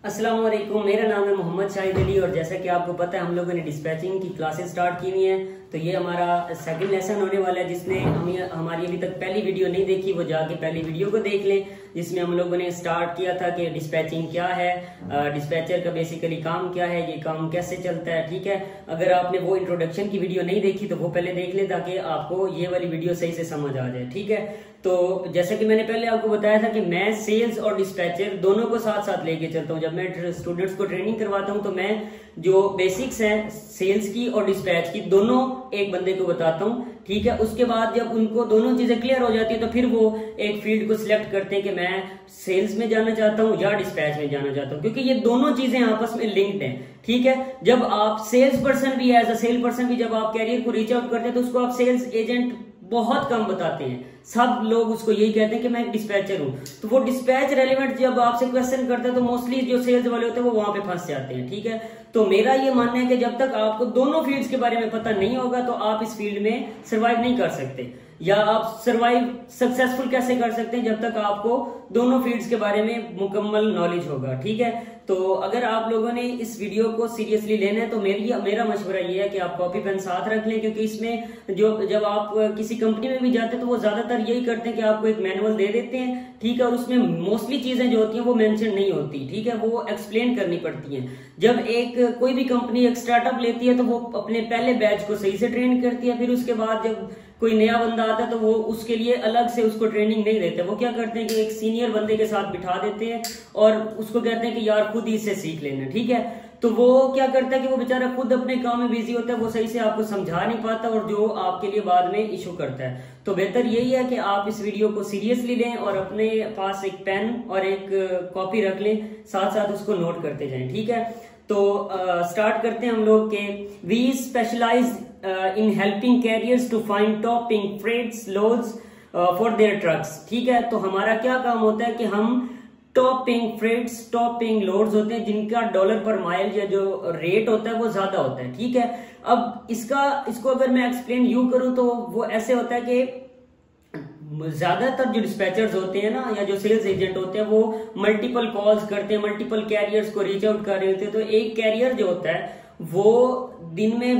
अस्सलाम वालेकुम, मेरा नाम है मोहम्मद शाहिद अली और जैसा कि आपको पता है हम लोगों ने डिस्पैचिंग की क्लासेस स्टार्ट की हुई हैं। तो ये हमारा सेकंड लेसन होने वाला है। जिसने हमारी अभी तक पहली वीडियो नहीं देखी वो जाके पहली वीडियो को देख लें, जिसमें हम लोगों ने स्टार्ट किया था कि डिस्पैचिंग क्या है, डिस्पैचर का बेसिकली काम क्या है, ये काम कैसे चलता है। ठीक है, अगर आपने वो इंट्रोडक्शन की वीडियो नहीं देखी तो वो पहले देख लें ताकि आपको ये वाली वीडियो सही से समझ आ जाए। ठीक है, तो जैसा कि मैंने पहले आपको बताया था कि मैं सेल्स और डिस्पैचर दोनों को साथ साथ लेके चलता हूँ। जब मैं स्टूडेंट्स को ट्रेनिंग करवाता हूँ तो मैं जो बेसिक्स हैं सेल्स की और डिस्पैच की दोनों एक बंदे को बताता हूँ। ठीक है, उसके बाद जब उनको दोनों चीजें क्लियर हो जाती है तो फिर वो एक फील्ड को सिलेक्ट करते हैं कि मैं सेल्स में जाना चाहता हूँ या डिस्पैच में जाना चाहता हूँ, क्योंकि ये दोनों चीजें आपस में लिंक्ड हैं। ठीक है, जब आप सेल्स पर्सन भी एज अ सेल पर्सन भी जब आप कैरियर को रीच आउट करते हैं तो उसको आप सेल्स एजेंट बहुत कम बताते हैं। सब लोग उसको यही कहते हैं कि मैं एक डिस्पैचर हूं। तो वो डिस्पैच रेलेवेंट जब आपसे क्वेश्चन करते हैं तो मोस्टली जो सेल्स वाले होते हैं वो वहां पे फंस जाते हैं। ठीक है, तो मेरा ये मानना है कि जब तक आपको दोनों फील्ड्स के बारे में पता नहीं होगा तो आप इस फील्ड में सरवाइव नहीं कर सकते, या आप सरवाइव सक्सेसफुल कैसे कर सकते हैं जब तक आपको दोनों फील्ड्स के बारे में मुकम्मल नॉलेज होगा। ठीक है, तो अगर आप लोगों ने इस वीडियो को सीरियसली लेना है तो मेरा मशवरा ये है कि आप कॉपी पेन साथ रख लें, क्योंकि इसमें जब आप किसी कंपनी में भी जाते हैं तो वो ज्यादातर यही करते हैं कि आपको एक मैनुअल दे देते हैं। ठीक है, और उसमें मोस्टली चीजें जो होती हैं वो मेंशन नहीं होती। ठीक है, वो एक्सप्लेन करनी पड़ती हैं। जब कोई भी कंपनी एक स्टार्टअप लेती है तो वो अपने पहले बैच को सही से ट्रेन करती है, फिर उसके बाद जब कोई नया बंदा आता है तो वो उसके लिए अलग से उसको ट्रेनिंग नहीं देते। वो क्या करते हैं कि एक सीनियर बंदे के साथ बिठा देते हैं और उसको कहते हैं कि यार खुद ही इससे सीख लेना। ठीक है, तो वो क्या करता है कि वो बेचारा खुद अपने काम में बिजी होता है, वो सही से आपको समझा नहीं पाता और जो आपके लिए बाद में इशू करता है। तो बेहतर यही है कि आप इस वीडियो को सीरियसली लें और अपने पास एक पेन और एक कॉपी रख लें, साथ साथ उसको नोट करते जाएं। ठीक है, तो स्टार्ट करते हैं हम लोग के we specialise in helping carriers to find topping freights loads for their trucks। ठीक है, तो हमारा क्या काम होता है कि हम टॉपिंग फ्रेट्स टॉपिंग लोड्स होते हैं जिनका डॉलर पर माइल या जो रेट होता है वो ज्यादा होता है। ठीक है, अब इसको अगर मैं एक्सप्लेन यूं करूं तो वो ऐसे होता है कि ज्यादातर जो डिस्पैचर्स होते हैं ना या जो सेल्स एजेंट होते हैं वो मल्टीपल कॉल्स करते हैं, मल्टीपल कैरियर्स को रीच आउट कर रहे होते हैं। तो एक कैरियर जो होता है वो दिन में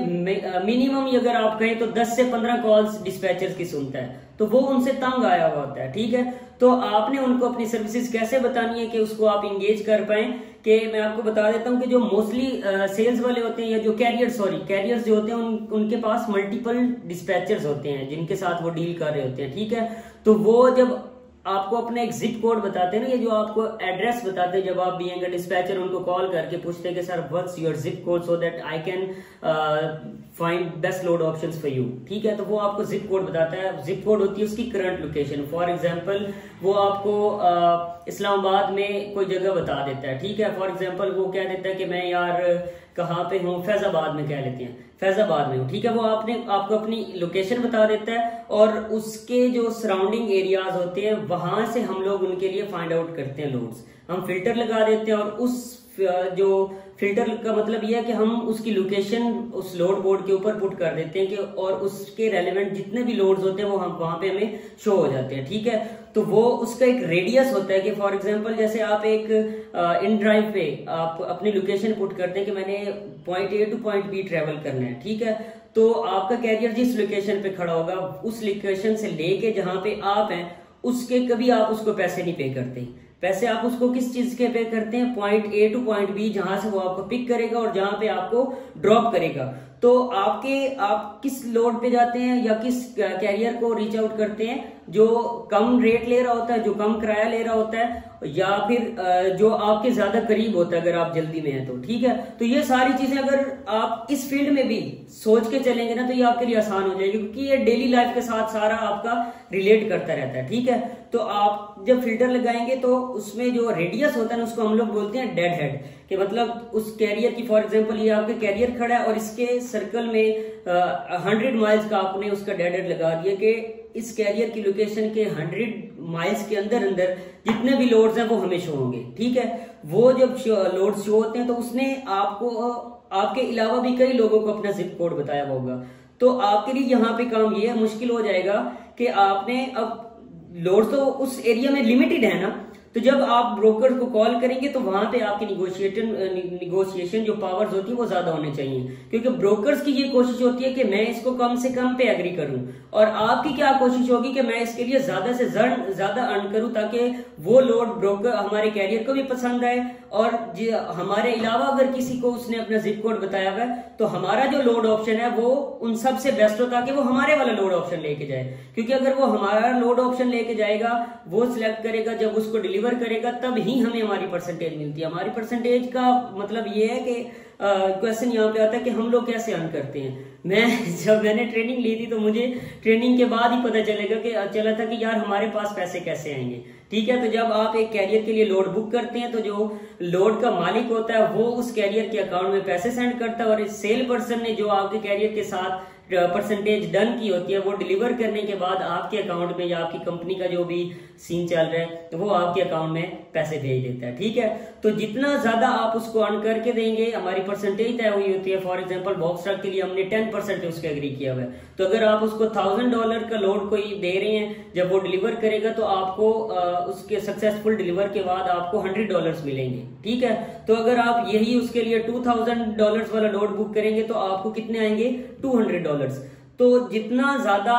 मिनिमम अगर आप कहें तो 10 से 15 कॉल्स डिस्पैचर्स की सुनता है, तो वो उनसे तंग आया हुआ होता है। ठीक है, तो आपने उनको अपनी सर्विसेज कैसे बतानी है कि उसको आप इंगेज कर पाए, कि मैं आपको बता देता हूं कि जो मोस्टली सेल्स वाले होते हैं या जो कैरियर्स जो होते हैं उनके पास मल्टीपल डिस्पैचर्स होते हैं जिनके साथ वो डील कर रहे होते हैं। ठीक है, तो वो जब आपको अपना एक जिप कोड बताते हैं ना, ये जो आपको एड्रेस बताते हैं, जब आप बीइंग अ डिस्पैचर उनको कॉल करके पूछते हैं कि sir what's your zip code so that I can find best load options for you. ठीक है, तो वो आपको जिप कोड बताता है। जिप कोड होती है उसकी करंट लोकेशन। फॉर एग्जांपल वो आपको इस्लामाबाद में कोई जगह बता देता है। ठीक है, फॉर एग्जांपल वो कह देता है कि मैं यार कहाँ पे हूँ, फैजाबाद में कह लेते हैं, फैजाबाद में हूँ। ठीक है, वो आपको अपनी लोकेशन बता देता है और उसके जो सराउंडिंग एरियाज होते हैं वहां से हम लोग उनके लिए फाइंड आउट करते हैं लोड्स। हम फिल्टर लगा देते हैं और उस जो फिल्टर का मतलब यह है कि हम उसकी लोकेशन उस लोड बोर्ड के ऊपर पुट कर देते हैं कि और उसके रेलेवेंट जितने भी लोड्स होते हैं वो हम वहां पे हमें शो हो जाते हैं। ठीक है, तो वो उसका एक रेडियस होता है कि फॉर एग्जांपल जैसे आप एक इन ड्राइव पे आप अपनी लोकेशन पुट करते हैं कि मैंने point A to point B travel करना है। ठीक है, तो आपका कैरियर जिस लोकेशन पे खड़ा होगा उस लोकेशन से लेके जहां पे आप हैं उसके कभी आप उसको पैसे नहीं पे करते। पैसे आप उसको किस चीज के पे करते हैं, point A to point B, जहां से वो आपको पिक करेगा और जहां पे आपको ड्रॉप करेगा। तो आप किस लोड पे जाते हैं या किस कैरियर को रीच आउट करते हैं, जो कम रेट ले रहा होता है, जो कम किराया ले रहा होता है, या फिर जो आपके ज्यादा करीब होता है अगर आप जल्दी में हैं तो। ठीक है, तो ये सारी चीजें अगर आप इस फील्ड में भी सोच के चलेंगे ना तो ये आपके लिए आसान हो जाएगी, क्योंकि ये डेली लाइफ के साथ सारा आपका रिलेट करता रहता है। ठीक है, तो आप जब फिल्टर लगाएंगे तो उसमें जो रेडियस होता है ना उसको हम लोग बोलते हैं डेड हेड, कि मतलब उस कैरियर की फॉर एग्जांपल ये आपके कैरियर खड़ा है और इसके सर्कल में 100 माइल्स का आपने उसका डेड हेड लगा दिया कि इस कैरियर की लोकेशन के 100 माइल्स के अंदर जितने भी लोड्स हैं वो हमें शो होंगे। ठीक है, वो जब लोड्स शो होते हैं तो उसने आपको आपके अलावा भी कई लोगों को अपना जिप कोड बताया होगा। तो आपके लिए यहाँ पे काम ये मुश्किल हो जाएगा कि आपने अब लोड तो उस एरिया में लिमिटेड है ना, तो जब आप ब्रोकर को कॉल करेंगे तो वहां पे आपकी निगोशिएशन जो पावर्स होती है वो ज्यादा होने चाहिए, क्योंकि ब्रोकर्स की ये कोशिश होती है कि मैं इसको कम से कम पे एग्री करूं, और आपकी क्या कोशिश होगी कि मैं इसके लिए ज्यादा से ज्यादा अर्न करूं ताकि वो लोड ब्रोकर हमारे कैरियर को भी पसंद आए, और हमारे अलावा अगर किसी को उसने अपना जिप कोड बताया हुआ है तो हमारा जो लोड ऑप्शन है वो उन सबसे बेस्ट हो ताकि वो हमारे वाला लोड ऑप्शन लेके जाए। क्योंकि अगर वो हमारा लोड ऑप्शन लेके जाएगा, वो सिलेक्ट करेगा, जब उसको डिलीवर करेगा तब ही हमें हमारी परसेंटेज मिलती है। हमारी परसेंटेज का मतलब ये है कि क्वेश्चन यहाँ पे आता है कि हम लोग कैसे अर्न करते हैं। जब मैंने ट्रेनिंग ली थी तो मुझे ट्रेनिंग के बाद ही पता चला था कि यार हमारे पास पैसे कैसे आएंगे। ठीक है, तो जब आप एक कैरियर के लिए लोड बुक करते हैं तो जो लोड का मालिक होता है वो उस कैरियर के अकाउंट में पैसे सेंड करता है, और इस सेल पर्सन ने जो आपके कैरियर के साथ परसेंटेज डन की होती है वो डिलीवर करने के बाद आपके अकाउंट में या आपकी कंपनी का जो भी सीन चल रहा है तो वो आपके अकाउंट में पैसे भेज देता है। ठीक है, तो जितना ज्यादा आप उसको अर्न करके देंगे हमारी परसेंटेज तय हुई होती है। फॉर एग्जांपल बॉक्स ट्रक के लिए हमने 10% उसके एग्री किया हुआ है, तो अगर आप उसको $1000 का लोड कोई दे रहे हैं, जब वो डिलीवर करेगा तो आपको उसके सक्सेसफुल डिलीवर के बाद आपको $100 मिलेंगे। ठीक है, तो अगर आप यही उसके लिए $2000 वाला लोड बुक करेंगे तो आपको कितने आएंगे? $200। तो जितना ज्यादा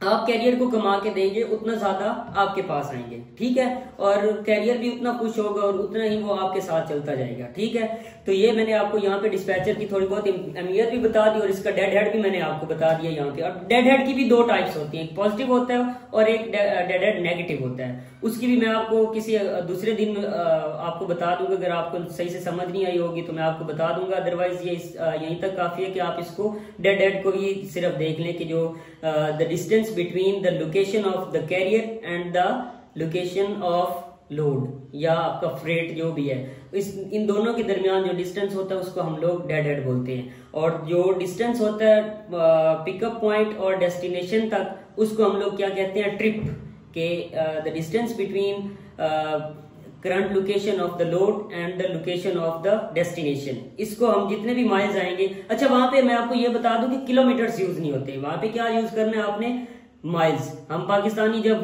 आप कैरियर को कमा के देंगे उतना ज्यादा आपके पास आएंगे। ठीक है, और कैरियर भी उतना खुश होगा और उतना ही वो आपके साथ चलता जाएगा। ठीक है, तो ये मैंने आपको यहाँ पे डिस्पैचर की थोड़ी बहुत अहमियत भी बता दी और इसका डेड हेड भी मैंने आपको बता दिया यहाँ पे। और डेड हेड की भी दो टाइप्स होती है, एक पॉजिटिव होता है और एक डेड हेड नेगेटिव होता है। उसकी भी मैं आपको किसी दूसरे दिन आपको बता दूंगा। अगर आपको सही से समझ नहीं आई होगी तो मैं आपको बता दूंगा, अदरवाइज ये यहीं तक काफी है कि आप इसको डेड हेड को ही सिर्फ देख लें कि जो the distance between the location of the carrier and the location of load या आपका फ्रेट जो भी है, इन दोनों के दरमियान जो डिस्टेंस होता है उसको हम लोग डेड हेड बोलते हैं। और जो डिस्टेंस होता है पिकअप पॉइंट और डेस्टिनेशन तक उसको हम लोग क्या कहते हैं? ट्रिप के the distance between current location of the load and the location of the destination. इसको हम जितने भी माइल्स आएंगे, अच्छा वहां पे मैं आपको ये बता दूं कि किलोमीटर्स यूज नहीं होते, वहां पे क्या यूज करना है आपने? माइल्स। हम पाकिस्तानी जब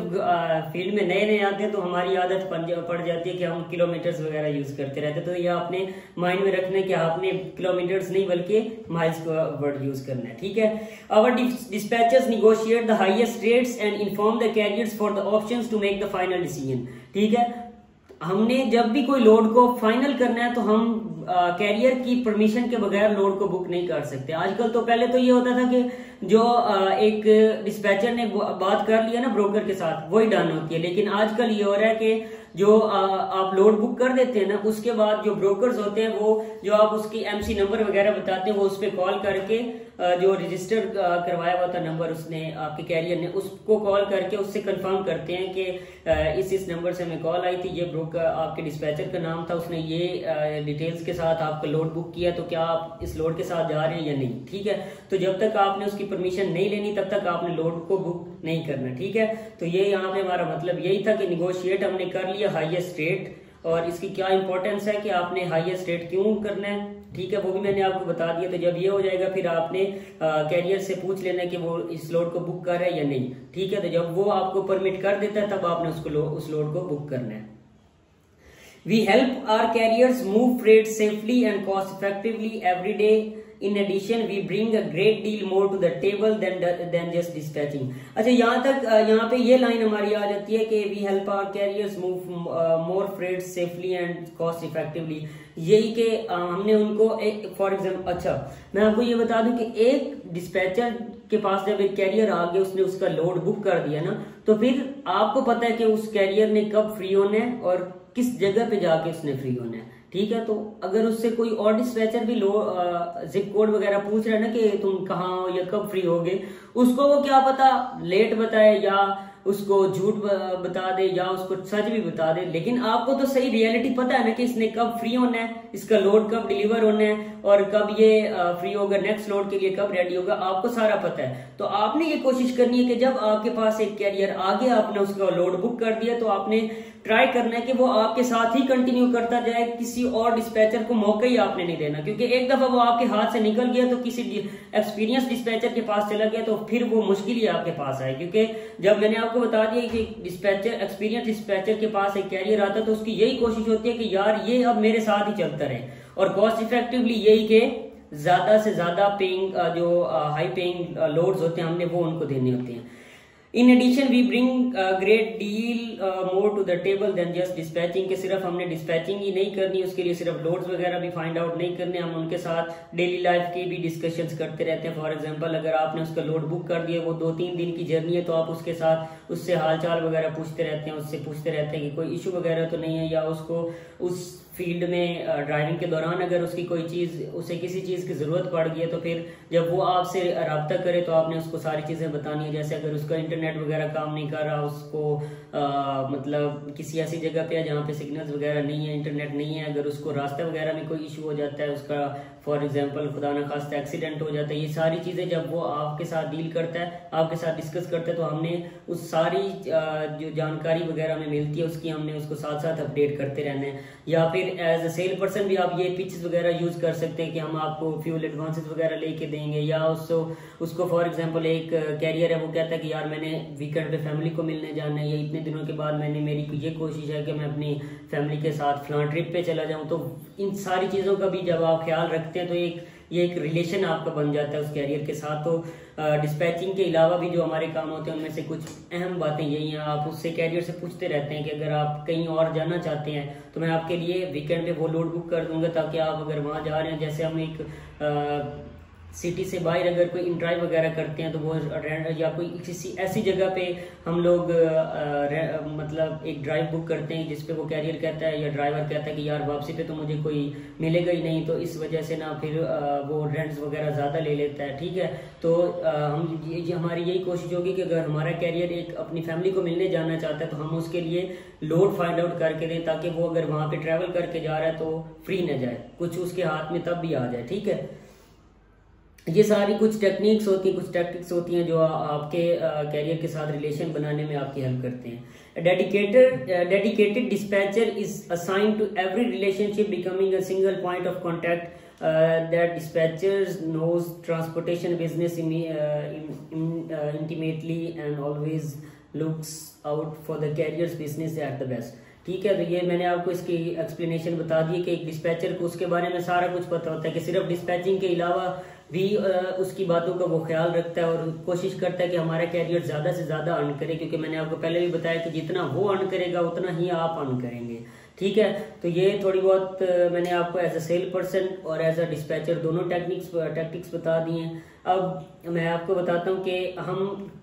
फील्ड में नए नए आते हैं तो हमारी आदत पड़ जाती है कि हम किलोमीटर्स वगैरह यूज करते रहते हैं। तो ये आपने माइंड में रखना है कि आपने किलोमीटर्स नहीं बल्कि माइल्स का वर्ड यूज करना है। ठीक है, our dispatchers negotiate the highest rates and inform the carriers for the options to make the final decision. ठीक है, हमने जब भी कोई लोड को फाइनल करना है तो हम कैरियर की परमिशन के बगैर लोड को बुक नहीं कर सकते। आजकल तो पहले तो ये होता था कि जो एक डिस्पैचर ने बात कर लिया ना ब्रोकर के साथ वही डन होती है, लेकिन आजकल ये हो रहा है कि जो आप लोड बुक कर देते हैं ना उसके बाद जो ब्रोकर्स होते हैं वो जो आप उसकी एमसी नंबर वगैरह बताते हैं वो उस पर कॉल करके जो रजिस्टर करवाया हुआ था नंबर उसने आपके कैरियर ने, उसको कॉल करके उससे कंफर्म करते हैं कि इस नंबर से हमें कॉल आई थी, ये ब्रोकर आपके डिस्पैचर का नाम था, उसने ये डिटेल्स के साथ आपका लोड बुक किया, तो क्या आप इस लोड के साथ जा रहे हैं या नहीं। ठीक है, तो जब तक आपने उसकी परमिशन नहीं लेनी तब तक आपने लोड को बुक नहीं करना। ठीक है, तो ये यहाँ पे हमारा मतलब यही था कि निगोशिएट हमने कर लिया हाईएस्ट रेट, और इसकी क्या इंपॉर्टेंस है कि आपने हाईएस्ट रेट क्यों करना है। ठीक है, वो भी मैंने आपको बता दिया। तो जब ये हो जाएगा फिर आपने कैरियर से पूछ लेना कि वो इस लोड को बुक कर रहा है या नहीं। ठीक है, तो जब वो आपको परमिट कर देता है तब आपने उस लोड को बुक करना है। We help our carriers move freight safely and cost effectively every day. In addition, we bring a great deal more to the table than just dispatching. अच्छा, यहाँ पे ये लाइन हमारी आ जाती है कि we help our carriers move more freight safely and cost effectively. यही कि हमने उनको फॉर एग्जाम्पल, अच्छा मैं आपको ये बता दूं कि एक डिस्पैचर के पास जब एक कैरियर आ गया उसने उसका लोड बुक कर दिया ना, तो फिर आपको पता है कि उस कैरियर ने कब फ्री होना है और किस जगह पे जाके उसने फ्री होना है। ठीक है, तो अगर उससे कोई और डिस्पैचर भी जिप कोड वगैरह पूछ रहा है ना कि तुम कहाँ हो या कब फ्री होगे, उसको वो क्या पता लेट बताए या उसको झूठ बता दे या उसको सच भी बता दे, लेकिन आपको तो सही रियलिटी पता है ना कि इसने कब फ्री होना है, इसका लोड कब डिलीवर होना है और कब ये फ्री होगा, नेक्स्ट लोड के लिए कब रेडी होगा, आपको सारा पता है। तो आपने ये कोशिश करनी है कि जब आपके पास एक कैरियर आ गया, आपने उसका लोड बुक कर दिया, तो आपने ट्राई करना है कि वो आपके साथ ही कंटिन्यू करता जाए, किसी और डिस्पैचर को मौका ही आपने नहीं देना, क्योंकि एक दफा वो आपके हाथ से निकल गया तो किसी एक्सपीरियंस डिस्पैचर के पास चला गया तो फिर वो मुश्किल ही आपके पास आए, क्योंकि जब मैंने आपको बता दिया कि डिस्पैचर, एक्सपीरियंस डिस्पैचर के पास एक कैरियर आता है तो उसकी यही कोशिश होती है कि यार ये अब मेरे साथ ही चलता रहे, और कॉस्ट इफेक्टिवली यही के ज्यादा से ज्यादा पेइंग जो हाई पेइंग लोड्स होते हैं हमने वो उनको देने होते हैं। In addition we bring great deal more to the table than just dispatching, के सिर्फ हमने डिस्पैचिंग ही नहीं करनी, उसके लिए सिर्फ लोड्स वगैरह भी फाइंड आउट नहीं करने, हम उनके साथ डेली लाइफ की भी डिस्कशंस करते रहते हैं। फॉर एग्जांपल अगर आपने उसका लोड बुक कर दिया, वो 2-3 दिन की जर्नी है, तो आप उसके साथ उससे हालचाल वगैरह पूछते रहते हैं, उससे पूछते रहते हैं कि कोई इशू वगैरह तो नहीं है, या उसको उस फील्ड में ड्राइविंग के दौरान अगर उसकी कोई चीज, उसे किसी चीज की जरूरत पड़ गई है तो फिर जब वो आपसे राब्ता करे तो आपने उसको सारी चीजें बतानी है। जैसे अगर उसका इंटरनेट वगैरह काम नहीं कर रहा, उसको मतलब किसी ऐसी जगह पे है जहाँ पे सिग्नल्स वगैरह नहीं है, इंटरनेट नहीं है, अगर उसको रास्ते वगैरह में कोई इशू हो जाता है, उसका फॉर एग्जाम्पल खुदा न खास्ता एक्सीडेंट हो जाता है, ये सारी चीजें जब वो आपके साथ डील करता है, आपके साथ डिस्कस करता है, तो हमने उस सारी जो जानकारी वगैरह हमें मिलती है उसकी हमने उसको साथ साथ अपडेट करते रहना है। या फिर एज अ सेल पर्सन भी आप ये पिचेस वगैरह यूज कर सकते हैं कि हम आपको फ्यूल एडवांसेस वगैरह लेके देंगे, या उसको फॉर एग्जांपल एक कैरियर है, वो कहता है कि यार मैंने वीकेंड पे फैमिली को मिलने जाना है, या इतने दिनों के बाद मेरी ये कोशिश है कि मैं अपनी फैमिली के साथ फलां ट्रिप पे चला जाऊं, तो इन सारी चीजों का भी जब आप ख्याल रखते हैं तो ये एक रिलेशन आपका बन जाता है उस कैरियर के साथ। तो डिस्पैचिंग के अलावा भी जो हमारे काम होते हैं उनमें से कुछ अहम बातें यही हैं, आप उससे कैरियर से पूछते रहते हैं कि अगर आप कहीं और जाना चाहते हैं तो मैं आपके लिए वीकेंड पे वो लोड बुक कर दूंगा, ताकि आप अगर वहां जा रहे हैं, जैसे हम एक सिटी से बाहर अगर कोई ड्राइव वगैरह करते हैं तो वो या कोई किसी ऐसी जगह पे हम लोग मतलब एक ड्राइव बुक करते हैं जिसपे वो कैरियर कहता है या ड्राइवर कहता है कि यार वापसी पे तो मुझे कोई मिलेगा ही नहीं, तो इस वजह से ना फिर वो रेंट्स वगैरह ज्यादा ले लेता है। ठीक है, तो हमारी यही कोशिश होगी कि अगर हमारा कैरियर एक अपनी फैमिली को मिलने जाना चाहता है तो हम उसके लिए लोड फाइंड आउट करके दें, ताकि वो अगर वहां पे ट्रेवल करके जा रहा है तो फ्री न जाए, कुछ उसके हाथ में तब भी आ जाए। ठीक है, ये सारी कुछ टेक्निक्स होती हैं, कुछ टैक्टिक्स होती हैं जो आपके कैरियर के साथ रिलेशन बनाने में आपकी हेल्प करते हैं। Dedicated dispatcher is assigned to every relationship becoming a single point of contact that dispatchers knows transportation business intimately and always looks out for the carrier's business at the best। ठीक है, तो ये मैंने आपको इसकी explanation बता दी कि एक डिस्पैचर को उसके बारे में सारा कुछ पता होता है, कि सिर्फ डिस्पैचिंग के अलावा भी उसकी बातों का वो ख्याल रखता है और कोशिश करता है कि हमारा कैरियर ज्यादा से ज्यादा अर्न करे, क्योंकि मैंने आपको पहले भी बताया कि जितना वो अर्न करेगा उतना ही आप अर्न करेंगे। ठीक है, तो ये थोड़ी बहुत मैंने आपको एज अ सेल पर्सन और एज अ डिस्पैचर दोनों टैक्टिक्स बता दी हैं। अब मैं आपको बताता हूँ कि हम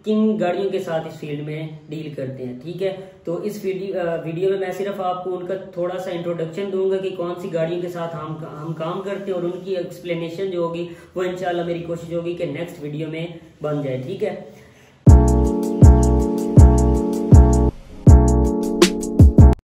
किन गाड़ियों के साथ इस फील्ड में डील करते हैं। ठीक है, तो इस वीडियो में मैं सिर्फ आपको उनका थोड़ा सा इंट्रोडक्शन दूंगा कि कौन सी गाड़ियों के साथ हम काम करते हैं, और उनकी एक्सप्लेनेशन जो होगी वो इंशाल्लाह मेरी कोशिश होगी कि नेक्स्ट वीडियो में बन जाए। ठीक है,